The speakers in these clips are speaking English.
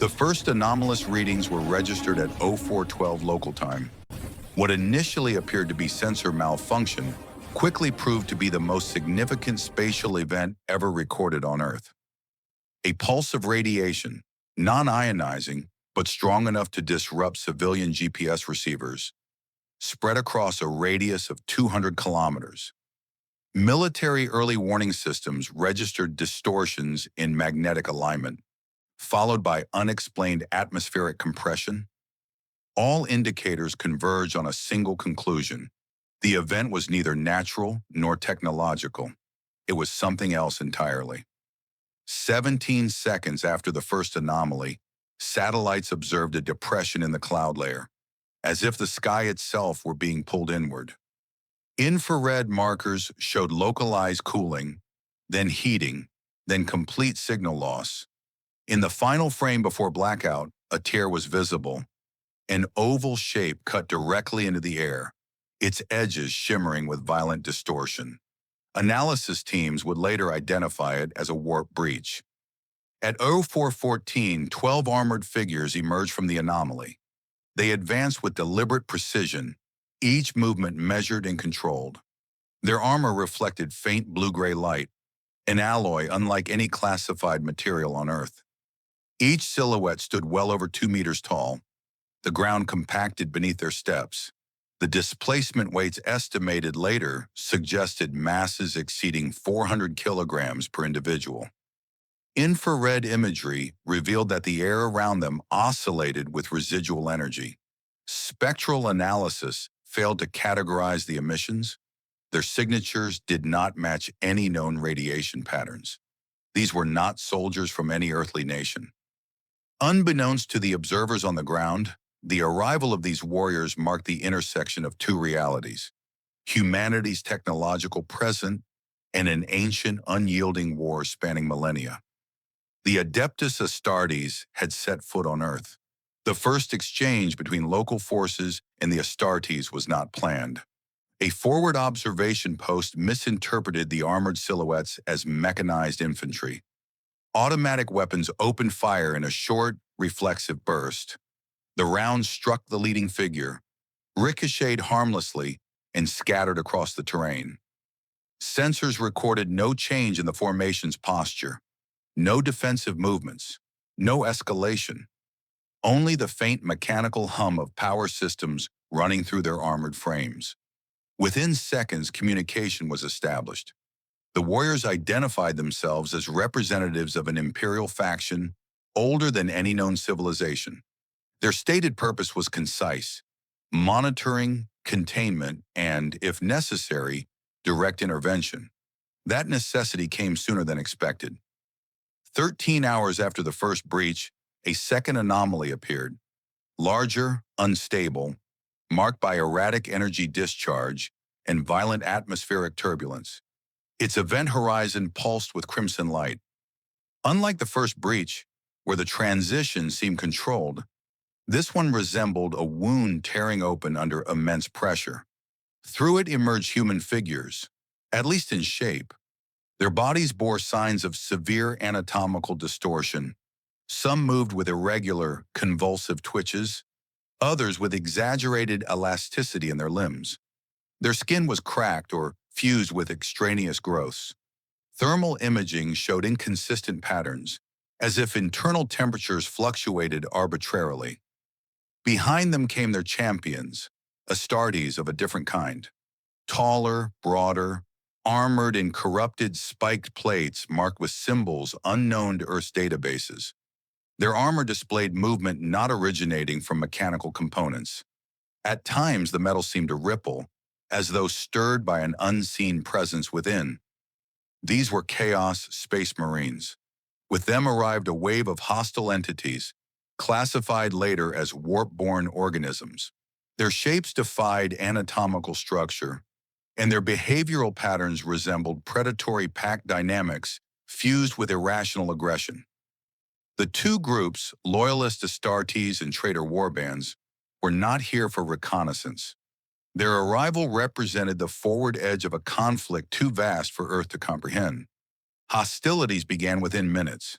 The first anomalous readings were registered at 0412 local time. What initially appeared to be sensor malfunction quickly proved to be the most significant spatial event ever recorded on Earth. A pulse of radiation, non-ionizing, but strong enough to disrupt civilian GPS receivers, spread across a radius of 200 kilometers. Military early warning systems registered distortions in magnetic alignment, followed by unexplained atmospheric compression. All indicators converge on a single conclusion. The event was neither natural nor technological. It was something else entirely. 17 seconds after the first anomaly, satellites observed a depression in the cloud layer, as if the sky itself were being pulled inward. Infrared markers showed localized cooling, then heating, then complete signal loss. In the final frame before blackout, a tear was visible, an oval shape cut directly into the air, its edges shimmering with violent distortion. Analysis teams would later identify it as a warp breach. At 0414, 12 armored figures emerged from the anomaly. They advanced with deliberate precision, each movement measured and controlled. Their armor reflected faint blue-gray light, an alloy unlike any classified material on Earth. Each silhouette stood well over 2 meters tall, the ground compacted beneath their steps. The displacement weights estimated later suggested masses exceeding 400 kilograms per individual. Infrared imagery revealed that the air around them oscillated with residual energy. Spectral analysis failed to categorize the emissions. Their signatures did not match any known radiation patterns. These were not soldiers from any earthly nation. Unbeknownst to the observers on the ground, the arrival of these warriors marked the intersection of two realities: humanity's technological present and an ancient, unyielding war spanning millennia. The Adeptus Astartes had set foot on Earth. The first exchange between local forces and the Astartes was not planned. A forward observation post misinterpreted the armored silhouettes as mechanized infantry. Automatic weapons opened fire in a short, reflexive burst. The rounds struck the leading figure, ricocheted harmlessly, and scattered across the terrain. Sensors recorded no change in the formation's posture, no defensive movements, no escalation, only the faint mechanical hum of power systems running through their armored frames. Within seconds, communication was established. The warriors identified themselves as representatives of an imperial faction older than any known civilization. Their stated purpose was concise: monitoring, containment, and, if necessary, direct intervention. That necessity came sooner than expected. 13 hours after the first breach, a second anomaly appeared. Larger, unstable, marked by erratic energy discharge and violent atmospheric turbulence. Its event horizon pulsed with crimson light. Unlike the first breach, where the transition seemed controlled, this one resembled a wound tearing open under immense pressure. Through it emerged human figures, at least in shape. Their bodies bore signs of severe anatomical distortion. Some moved with irregular, convulsive twitches, others with exaggerated elasticity in their limbs. Their skin was cracked or fused with extraneous growths. Thermal imaging showed inconsistent patterns, as if internal temperatures fluctuated arbitrarily. Behind them came their champions, Astartes of a different kind. Taller, broader, armored in corrupted spiked plates marked with symbols unknown to Earth's databases. Their armor displayed movement not originating from mechanical components. At times, the metal seemed to ripple, as though stirred by an unseen presence within. These were Chaos Space Marines. With them arrived a wave of hostile entities, classified later as warp-born organisms. Their shapes defied anatomical structure, and their behavioral patterns resembled predatory pack dynamics fused with irrational aggression. The two groups, loyalist Astartes and traitor warbands, were not here for reconnaissance. Their arrival represented the forward edge of a conflict too vast for Earth to comprehend. Hostilities began within minutes.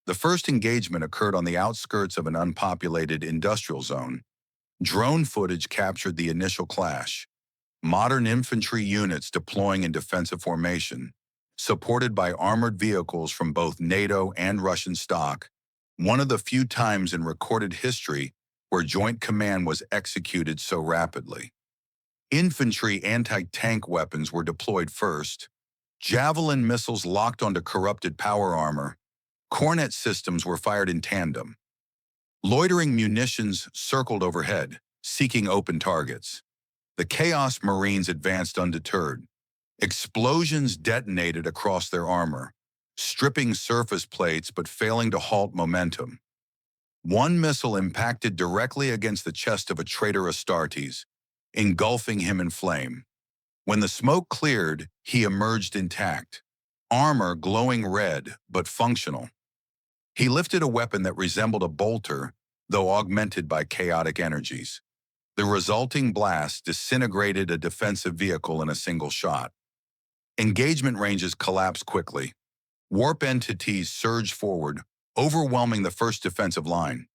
The first engagement occurred on the outskirts of an unpopulated industrial zone. Drone footage captured the initial clash. Modern infantry units deploying in defensive formation, supported by armored vehicles from both NATO and Russian stock, one of the few times in recorded history where joint command was executed so rapidly. Infantry anti-tank weapons were deployed first. Javelin missiles locked onto corrupted power armor. Cornet systems were fired in tandem. Loitering munitions circled overhead, seeking open targets. The Chaos Marines advanced undeterred. Explosions detonated across their armor, stripping surface plates but failing to halt momentum. One missile impacted directly against the chest of a traitor Astartes, engulfing him in flame. When the smoke cleared, he emerged intact, armor glowing red but functional. He lifted a weapon that resembled a bolter, though augmented by chaotic energies. The resulting blast disintegrated a defensive vehicle in a single shot. Engagement ranges collapsed quickly. Warp entities surged forward, overwhelming the first defensive line.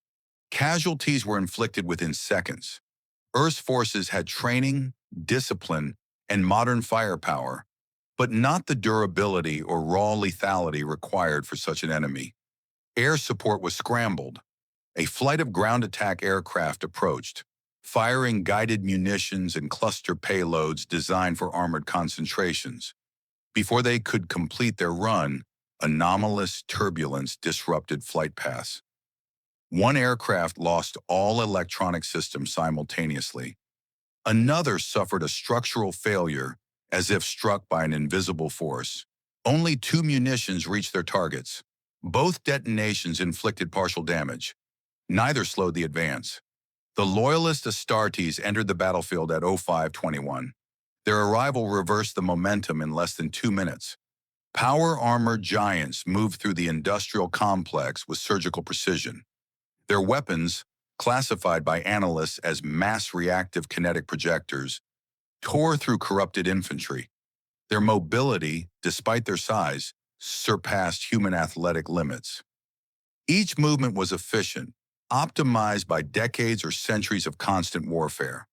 Casualties were inflicted within seconds. Earth's forces had training, discipline, and modern firepower, but not the durability or raw lethality required for such an enemy. Air support was scrambled. A flight of ground attack aircraft approached, firing guided munitions and cluster payloads designed for armored concentrations. Before they could complete their run, anomalous turbulence disrupted flight paths. One aircraft lost all electronic systems simultaneously. Another suffered a structural failure, as if struck by an invisible force. Only 2 munitions reached their targets. Both detonations inflicted partial damage. Neither slowed the advance. The loyalist Astartes entered the battlefield at 05:21. Their arrival reversed the momentum in less than 2 minutes. Power-armored giants moved through the industrial complex with surgical precision. Their weapons, classified by analysts as mass-reactive kinetic projectors, tore through corrupted infantry. Their mobility, despite their size, surpassed human athletic limits. Each movement was efficient, optimized by decades or centuries of constant warfare.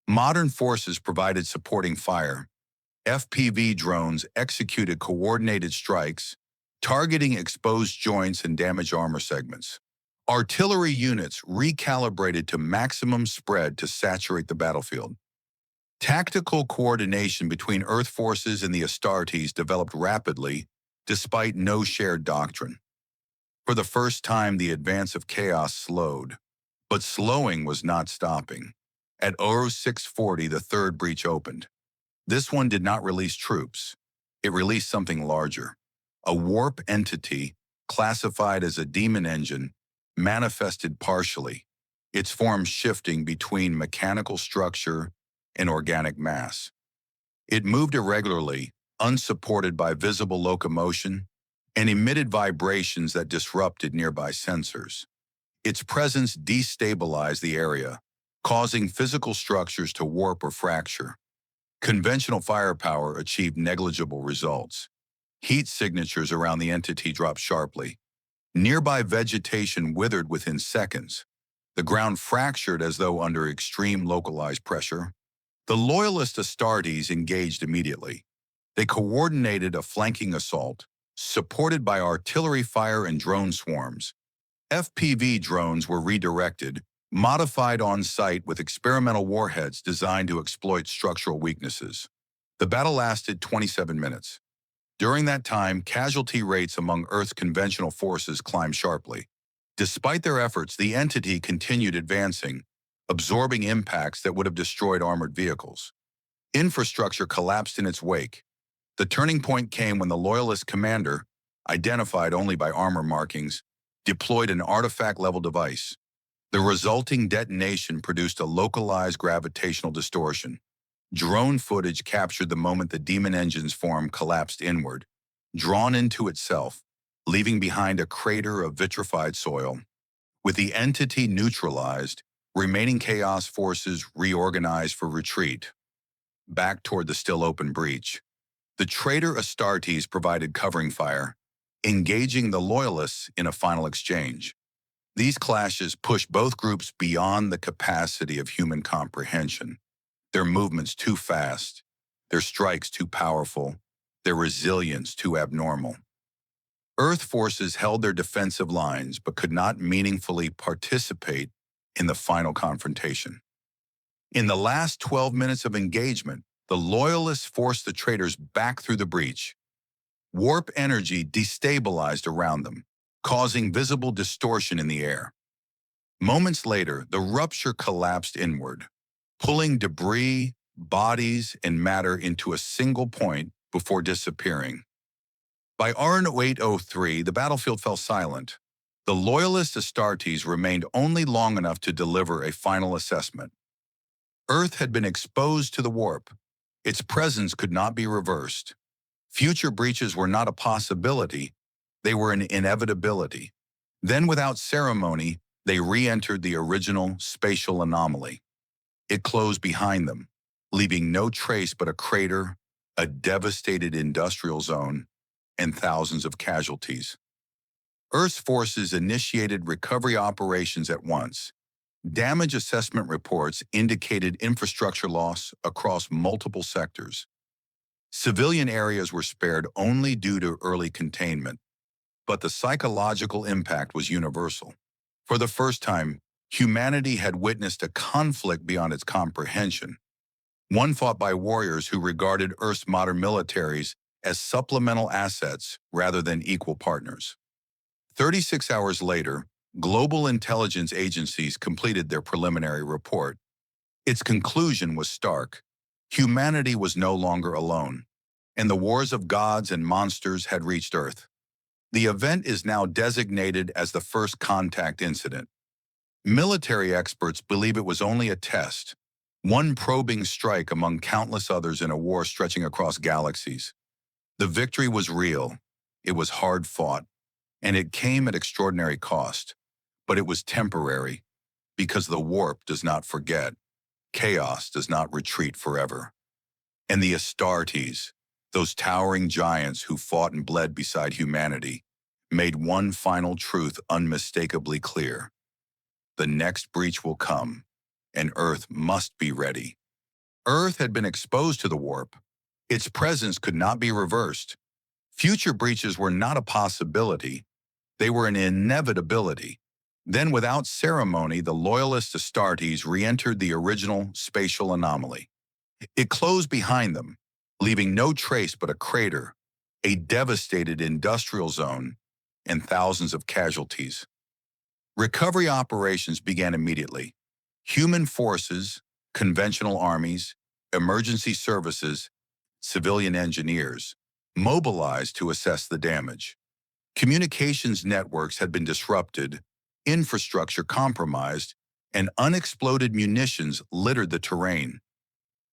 Modern forces provided supporting fire. FPV drones executed coordinated strikes, targeting exposed joints and damaged armor segments. Artillery units recalibrated to maximum spread to saturate the battlefield. Tactical coordination between Earth forces and the Astartes developed rapidly, despite no shared doctrine. For the first time, the advance of chaos slowed. But slowing was not stopping. At 0640, the third breach opened. This one did not release troops. It released something larger. A warp entity, classified as a demon engine, manifested partially, its form shifting between mechanical structure and organic mass. It moved irregularly, unsupported by visible locomotion, and emitted vibrations that disrupted nearby sensors. Its presence destabilized the area, causing physical structures to warp or fracture. Conventional firepower achieved negligible results. Heat signatures around the entity dropped sharply. Nearby vegetation withered within seconds. The ground fractured as though under extreme localized pressure. The loyalist Astartes engaged immediately. They coordinated a flanking assault, supported by artillery fire and drone swarms. FPV drones were redirected, modified on-site with experimental warheads designed to exploit structural weaknesses. The battle lasted 27 minutes. During that time, casualty rates among Earth's conventional forces climbed sharply. Despite their efforts, the entity continued advancing, absorbing impacts that would have destroyed armored vehicles. Infrastructure collapsed in its wake. The turning point came when the Loyalist commander, identified only by armor markings, deployed an artifact-level device. The resulting detonation produced a localized gravitational distortion. Drone footage captured the moment the demon engine's form collapsed inward, drawn into itself, leaving behind a crater of vitrified soil. With the entity neutralized, remaining chaos forces reorganized for retreat, back toward the still open breach. The traitor Astartes provided covering fire, engaging the loyalists in a final exchange. These clashes pushed both groups beyond the capacity of human comprehension. Their movements too fast, their strikes too powerful, their resilience too abnormal. Earth forces held their defensive lines but could not meaningfully participate in the final confrontation. In the last 12 minutes of engagement, the Loyalists forced the traitors back through the breach. Warp energy destabilized around them, causing visible distortion in the air. Moments later, the rupture collapsed inward, pulling debris, bodies, and matter into a single point before disappearing. By R0803, the battlefield fell silent. The Loyalist Astartes remained only long enough to deliver a final assessment. Earth had been exposed to the warp. Its presence could not be reversed. Future breaches were not a possibility, they were an inevitability. Then, without ceremony, they re-entered the original spatial anomaly. It closed behind them, leaving no trace but a crater, a devastated industrial zone, and thousands of casualties. Earth's forces initiated recovery operations at once. Damage assessment reports indicated infrastructure loss across multiple sectors. Civilian areas were spared only due to early containment, but the psychological impact was universal. For the first time, humanity had witnessed a conflict beyond its comprehension, one fought by warriors who regarded Earth's modern militaries as supplemental assets rather than equal partners. 36 hours later, global intelligence agencies completed their preliminary report. Its conclusion was stark. Humanity was no longer alone, and the wars of gods and monsters had reached Earth. The event is now designated as the first contact incident. Military experts believe it was only a test, one probing strike among countless others in a war stretching across galaxies. The victory was real, it was hard fought, and it came at extraordinary cost. But it was temporary, because the warp does not forget. Chaos does not retreat forever. And the Astartes, those towering giants who fought and bled beside humanity, made one final truth unmistakably clear. The next breach will come, and Earth must be ready. Earth had been exposed to the warp. Its presence could not be reversed. Future breaches were not a possibility. They were an inevitability. Then, without ceremony, the loyalist Astartes re-entered the original spatial anomaly. It closed behind them, leaving no trace but a crater, a devastated industrial zone, and thousands of casualties. Recovery operations began immediately. Human forces, conventional armies, emergency services, civilian engineers mobilized to assess the damage. Communications networks had been disrupted, infrastructure compromised, and unexploded munitions littered the terrain.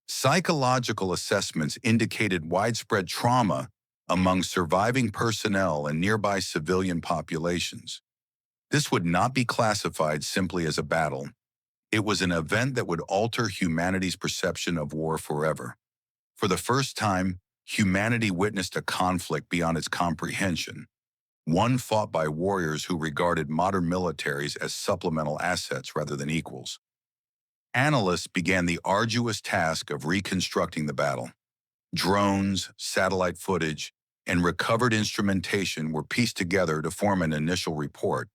Psychological assessments indicated widespread trauma among surviving personnel and nearby civilian populations. This would not be classified simply as a battle. It was an event that would alter humanity's perception of war forever. For the first time, humanity witnessed a conflict beyond its comprehension, one fought by warriors who regarded modern militaries as supplemental assets rather than equals. Analysts began the arduous task of reconstructing the battle. Drones, satellite footage, and recovered instrumentation were pieced together to form an initial report.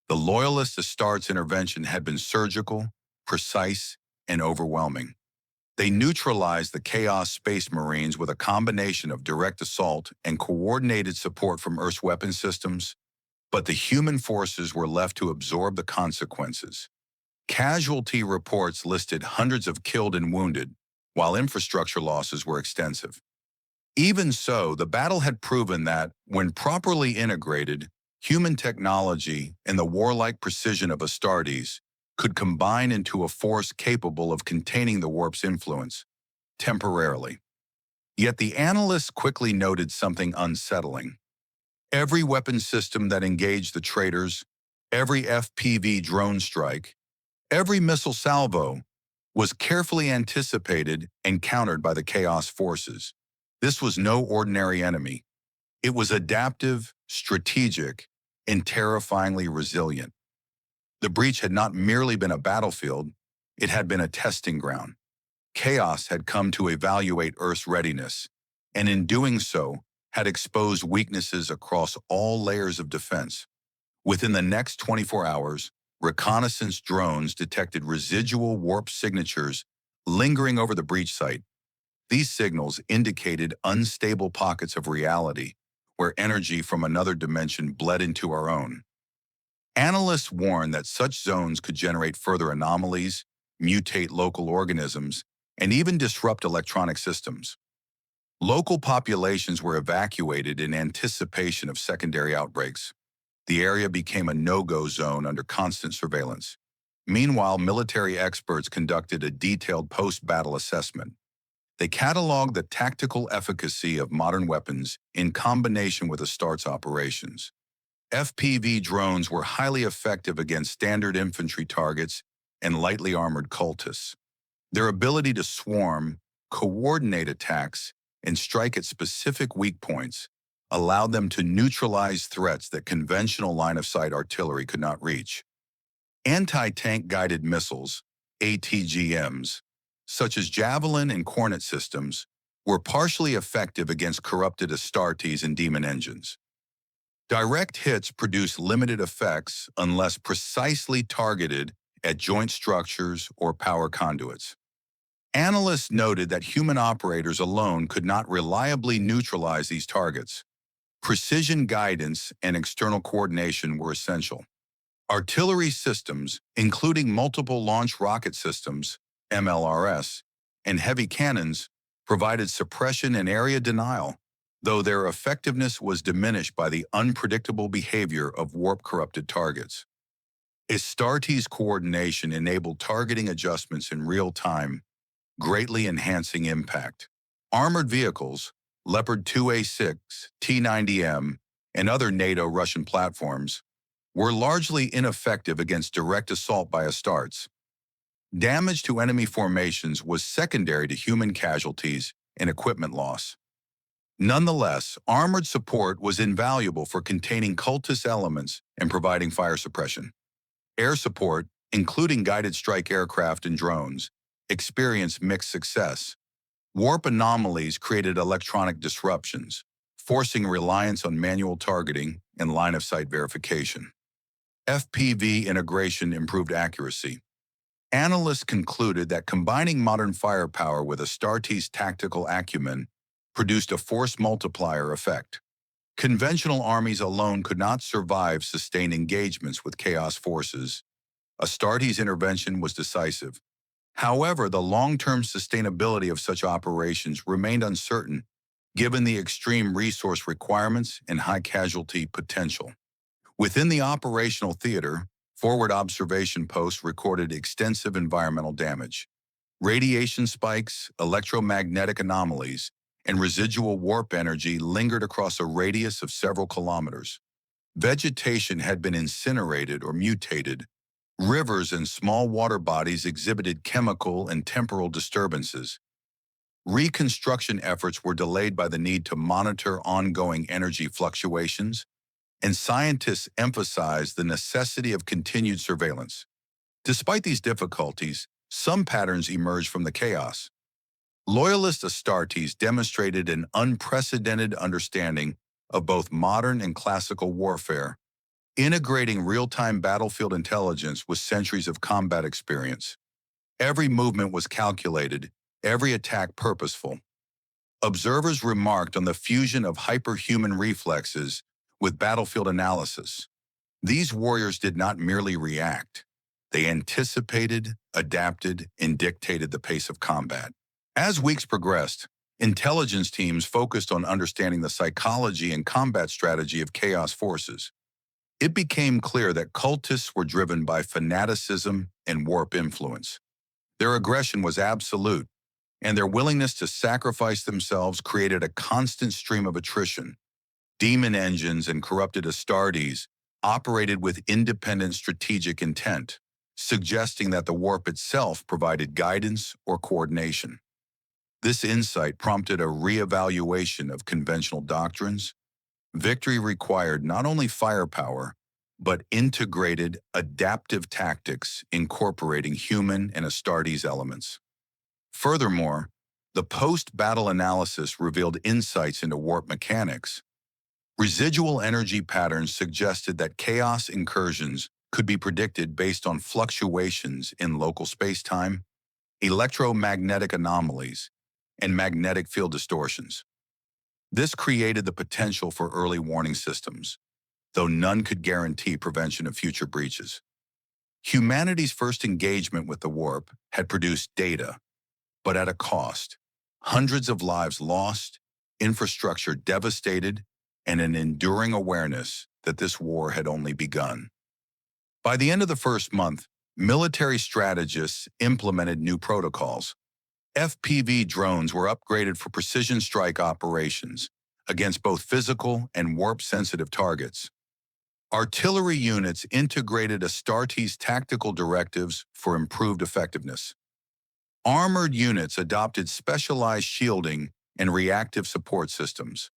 The loyalist Astartes intervention had been surgical, precise, and overwhelming. They neutralized the Chaos Space Marines with a combination of direct assault and coordinated support from Earth's weapon systems, but the human forces were left to absorb the consequences. Casualty reports listed hundreds of killed and wounded, while infrastructure losses were extensive. Even so, the battle had proven that, when properly integrated, human technology and the warlike precision of Astartes could combine into a force capable of containing the warp's influence, temporarily. Yet the analysts quickly noted something unsettling. Every weapon system that engaged the traitors, every FPV drone strike, every missile salvo was carefully anticipated and countered by the Chaos forces. This was no ordinary enemy. It was adaptive, strategic, and terrifyingly resilient. The breach had not merely been a battlefield, it had been a testing ground. Chaos had come to evaluate Earth's readiness, and in doing so, had exposed weaknesses across all layers of defense. Within the next 24 hours, reconnaissance drones detected residual warp signatures lingering over the breach site. These signals indicated unstable pockets of reality, where energy from another dimension bled into our own. Analysts warn that such zones could generate further anomalies, mutate local organisms, and even disrupt electronic systems. Local populations were evacuated in anticipation of secondary outbreaks. The area became a no-go zone under constant surveillance. Meanwhile, military experts conducted a detailed post-battle assessment. They cataloged the tactical efficacy of modern weapons in combination with Astartes operations. FPV drones were highly effective against standard infantry targets and lightly armored cultists. Their ability to swarm, coordinate attacks, and strike at specific weak points allowed them to neutralize threats that conventional line-of-sight artillery could not reach. Anti-tank guided missiles, ATGMs, such as Javelin and Cornet systems, were partially effective against corrupted Astartes and Demon engines. Direct hits produce limited effects unless precisely targeted at joint structures or power conduits. Analysts noted that human operators alone could not reliably neutralize these targets. Precision guidance and external coordination were essential. Artillery systems, including multiple launch rocket systems, MLRS, and heavy cannons, provided suppression and area denial, though their effectiveness was diminished by the unpredictable behavior of warp-corrupted targets. Astartes coordination enabled targeting adjustments in real time, greatly enhancing impact. Armored vehicles, Leopard 2A6, T-90M, and other NATO Russian platforms, were largely ineffective against direct assault by Astartes. Damage to enemy formations was secondary to human casualties and equipment loss. Nonetheless, armored support was invaluable for containing cultist elements and providing fire suppression. Air support, including guided strike aircraft and drones, experienced mixed success. Warp anomalies created electronic disruptions, forcing reliance on manual targeting and line-of-sight verification. FPV integration improved accuracy. Analysts concluded that combining modern firepower with Astartes' tactical acumen produced a force multiplier effect. Conventional armies alone could not survive sustained engagements with chaos forces. Astartes' intervention was decisive. However, the long-term sustainability of such operations remained uncertain, given the extreme resource requirements and high casualty potential. Within the operational theater, forward observation posts recorded extensive environmental damage. Radiation spikes, electromagnetic anomalies, and residual warp energy lingered across a radius of several kilometers. Vegetation had been incinerated or mutated. Rivers and small water bodies exhibited chemical and temporal disturbances. Reconstruction efforts were delayed by the need to monitor ongoing energy fluctuations, and scientists emphasized the necessity of continued surveillance. Despite these difficulties, some patterns emerged from the chaos. Loyalist Astartes demonstrated an unprecedented understanding of both modern and classical warfare, integrating real-time battlefield intelligence with centuries of combat experience. Every movement was calculated, every attack purposeful. Observers remarked on the fusion of hyperhuman reflexes with battlefield analysis. These warriors did not merely react. They anticipated, adapted, and dictated the pace of combat. As weeks progressed, intelligence teams focused on understanding the psychology and combat strategy of chaos forces. It became clear that cultists were driven by fanaticism and warp influence. Their aggression was absolute, and their willingness to sacrifice themselves created a constant stream of attrition. Demon engines and corrupted Astartes operated with independent strategic intent, suggesting that the warp itself provided guidance or coordination. This insight prompted a reevaluation of conventional doctrines. Victory required not only firepower, but integrated adaptive tactics incorporating human and Astartes elements. Furthermore, the post-battle analysis revealed insights into warp mechanics. Residual energy patterns suggested that chaos incursions could be predicted based on fluctuations in local spacetime, electromagnetic anomalies, and magnetic field distortions. This created the potential for early warning systems, though none could guarantee prevention of future breaches. Humanity's first engagement with the warp had produced data, but at a cost. Hundreds of lives lost, infrastructure devastated, and an enduring awareness that this war had only begun. By the end of the first month, military strategists implemented new protocols. FPV drones were upgraded for precision strike operations against both physical and warp-sensitive targets. Artillery units integrated Astartes tactical directives for improved effectiveness. Armored units adopted specialized shielding and reactive support systems.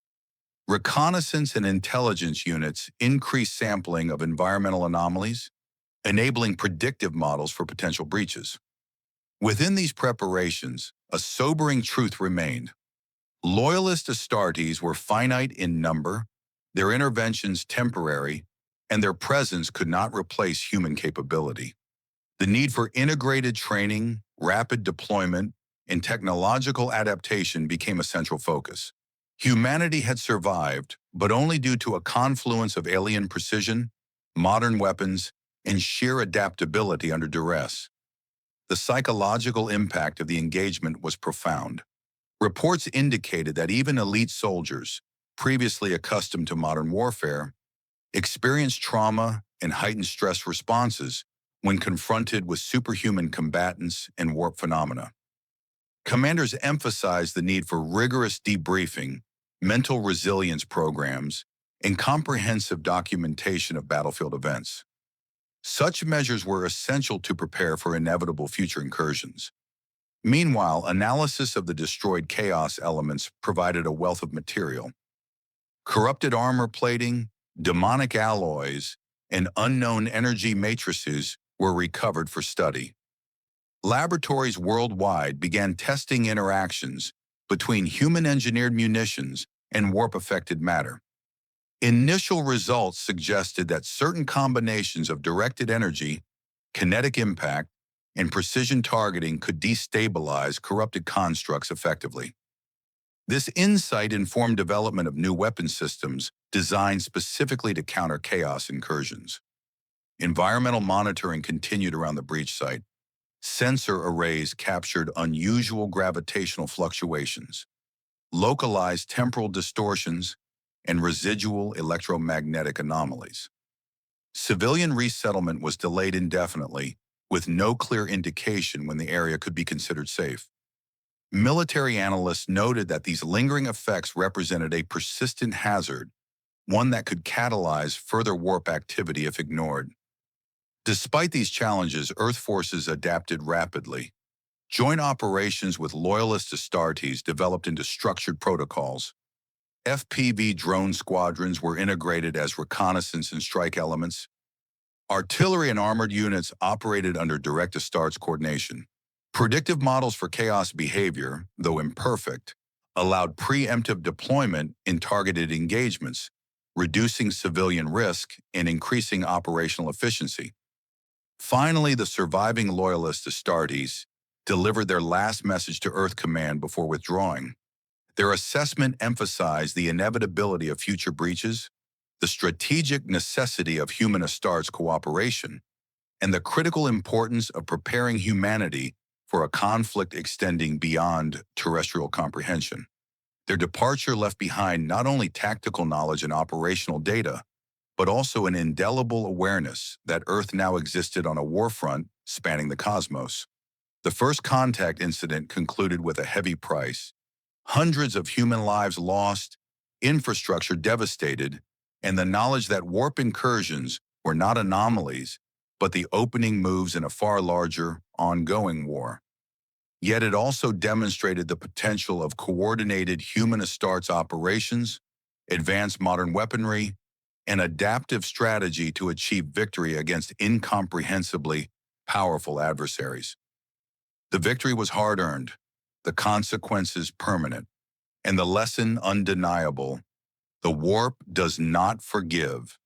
Reconnaissance and intelligence units increased sampling of environmental anomalies, enabling predictive models for potential breaches. Within these preparations, a sobering truth remained. Loyalist Astartes were finite in number, their interventions temporary, and their presence could not replace human capability. The need for integrated training, rapid deployment, and technological adaptation became a central focus. Humanity had survived, but only due to a confluence of alien precision, modern weapons, and sheer adaptability under duress. The psychological impact of the engagement was profound. Reports indicated that even elite soldiers, previously accustomed to modern warfare, experienced trauma and heightened stress responses when confronted with superhuman combatants and warp phenomena. Commanders emphasized the need for rigorous debriefing, mental resilience programs, and comprehensive documentation of battlefield events. Such measures were essential to prepare for inevitable future incursions. Meanwhile, analysis of the destroyed chaos elements provided a wealth of material. Corrupted armor plating, demonic alloys, and unknown energy matrices were recovered for study. Laboratories worldwide began testing interactions between human-engineered munitions and warp-affected matter. Initial results suggested that certain combinations of directed energy, kinetic impact, and precision targeting could destabilize corrupted constructs effectively. This insight informed development of new weapon systems designed specifically to counter chaos incursions. Environmental monitoring continued around the breach site. Sensor arrays captured unusual gravitational fluctuations, localized temporal distortions, and residual electromagnetic anomalies. Civilian resettlement was delayed indefinitely, with no clear indication when the area could be considered safe. Military analysts noted that these lingering effects represented a persistent hazard, one that could catalyze further warp activity if ignored. Despite these challenges, Earth forces adapted rapidly. Joint operations with loyalist Astartes developed into structured protocols. FPV drone squadrons were integrated as reconnaissance and strike elements. Artillery and armored units operated under direct Astartes coordination. Predictive models for chaos behavior, though imperfect, allowed preemptive deployment in targeted engagements, reducing civilian risk and increasing operational efficiency. Finally, the surviving loyalist Astartes delivered their last message to Earth Command before withdrawing. Their assessment emphasized the inevitability of future breaches, the strategic necessity of human Astartes cooperation, and the critical importance of preparing humanity for a conflict extending beyond terrestrial comprehension. Their departure left behind not only tactical knowledge and operational data, but also an indelible awareness that Earth now existed on a warfront spanning the cosmos. The first contact incident concluded with a heavy price. Hundreds of human lives lost, infrastructure devastated, and the knowledge that warp incursions were not anomalies, but the opening moves in a far larger, ongoing war. Yet it also demonstrated the potential of coordinated human Astartes operations, advanced modern weaponry, and adaptive strategy to achieve victory against incomprehensibly powerful adversaries. The victory was hard-earned, the consequences permanent, and the lesson undeniable. The warp does not forgive,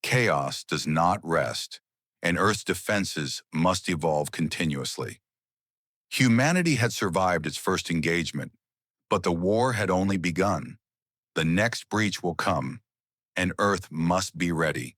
chaos does not rest, and Earth's defenses must evolve continuously. Humanity had survived its first engagement, but the war had only begun. The next breach will come, and Earth must be ready.